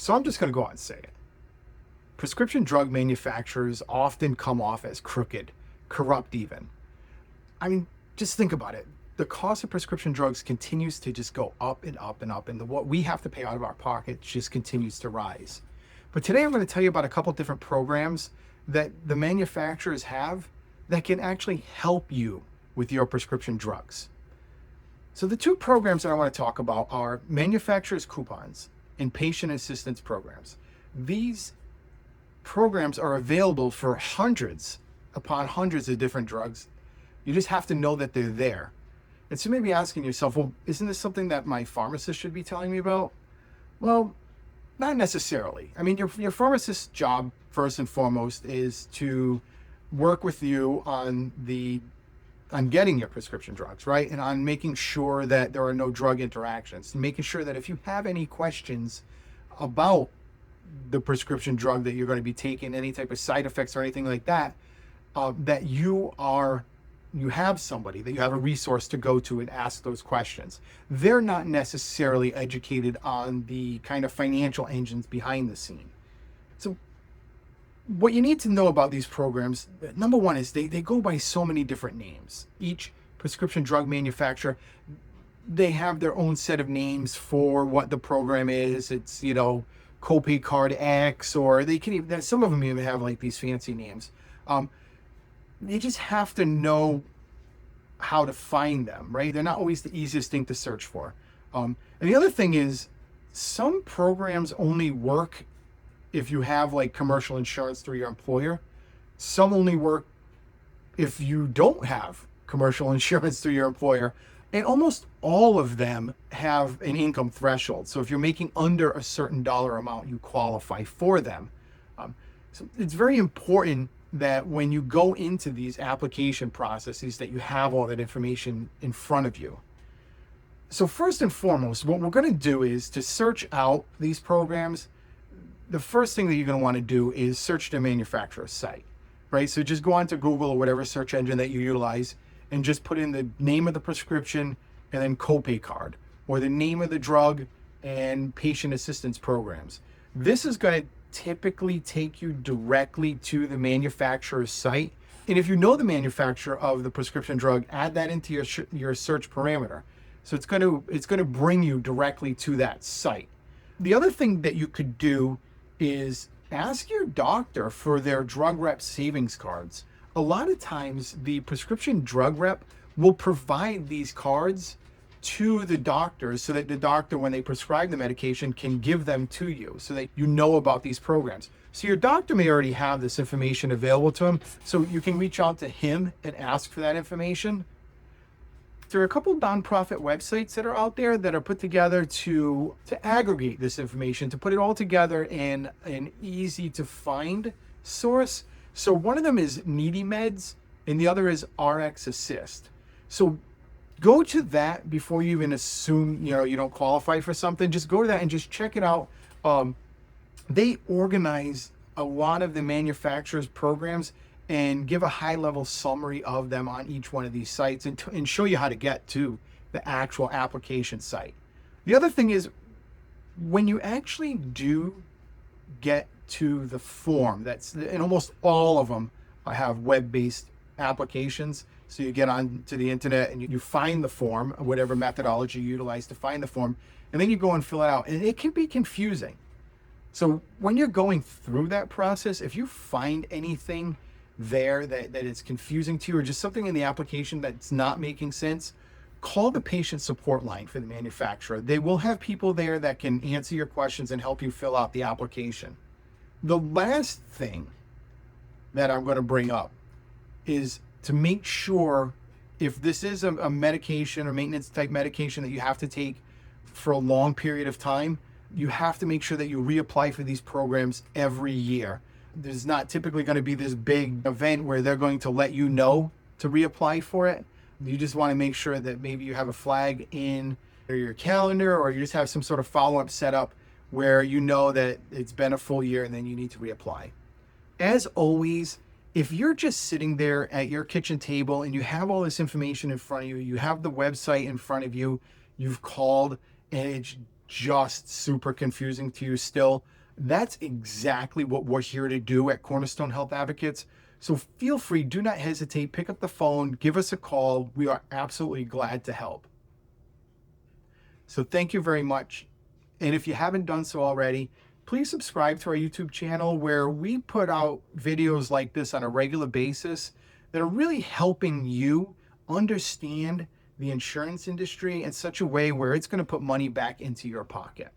So I'm just going to go out and say it. Prescription drug manufacturers often come off as crooked, corrupt even. I mean, just think about it. The cost of prescription drugs continues to just go up and up and up, and what we have to pay out of our pocket just continues to rise. But today I'm going to tell you about a couple different programs that the manufacturers have that can actually help you with your prescription drugs. So the two programs that I want to talk about are manufacturers' coupons and patient assistance programs. These programs are available for hundreds upon hundreds of different drugs. You just have to know that they're there. And so you may be asking yourself, well, isn't this something that my pharmacist should be telling me about? Well, not necessarily. I mean, your pharmacist's job, first and foremost, is to work with you on getting your prescription drugs, right? And on making sure that there are no drug interactions, making sure that if you have any questions about the prescription drug that you're going to be taking, any type of side effects or anything like that, that you have somebody, that you have a resource to go to and ask those questions. They're not necessarily educated on the kind of financial engines behind the scene. So what you need to know about these programs, number one, is they go by so many different names. Each prescription drug manufacturer, they have their own set of names for what the program is. It's, copay card X, or they can even, some of them even have like these fancy names. You just have to know how to find them, right? They're not always the easiest thing to search for. And the other thing is, some programs only work if you have like commercial insurance through your employer. Some only work if you don't have commercial insurance through your employer. And almost all of them have an income threshold. So if you're making under a certain dollar amount, you qualify for them. So it's very important that when you go into these application processes that you have all that information in front of you. So first and foremost, what we're going to do is to search out these programs. The first thing that you're going to want to do is search the manufacturer's site, right? So just go onto Google or whatever search engine that you utilize and just put in the name of the prescription and then copay card, or the name of the drug and patient assistance programs. This is going to typically take you directly to the manufacturer's site. And if you know the manufacturer of the prescription drug, add that into your search parameter. So it's going to bring you directly to that site. The other thing that you could do is ask your doctor for their drug rep savings cards. A lot of times the prescription drug rep will provide these cards to the doctors so that the doctor, when they prescribe the medication, can give them to you so that you know about these programs. So your doctor may already have this information available to him, so you can reach out to him and ask for that information. There are a couple nonprofit websites that are out there that are put together to aggregate this information, to put it all together in an easy to find source. So one of them is Needy Meds and the other is RX Assist. So go to that before you even assume you don't qualify for something. Just go to that and just check it out. They organize a lot of the manufacturers' programs and give a high-level summary of them on each one of these sites and show you how to get to the actual application site. The other thing is, when you actually do get to the form, and almost all of them have web-based applications. So you get onto the internet and you find the form, whatever methodology you utilize to find the form, and then you go and fill it out. And it can be confusing. So when you're going through that process, if you find anything there that is confusing to you, or just something in the application that's not making sense, call the patient support line for the manufacturer. They will have people there that can answer your questions and help you fill out the application. The last thing that I'm going to bring up is to make sure, if this is a medication or maintenance type medication that you have to take for a long period of time, you have to make sure that you reapply for these programs every year. There's not typically going to be this big event where they're going to let you know to reapply for it. You just want to make sure that maybe you have a flag in your calendar, or you just have some sort of follow-up set up where you know that it's been a full year and then you need to reapply. As always, if you're just sitting there at your kitchen table and you have all this information in front of you, you have the website in front of you, you've called and it's just super confusing to you still, that's exactly what we're here to do at Cornerstone Health Advocates. So feel free, do not hesitate, pick up the phone, give us a call. We are absolutely glad to help. So thank you very much. And if you haven't done so already, please subscribe to our YouTube channel where we put out videos like this on a regular basis that are really helping you understand the insurance industry in such a way where it's going to put money back into your pocket.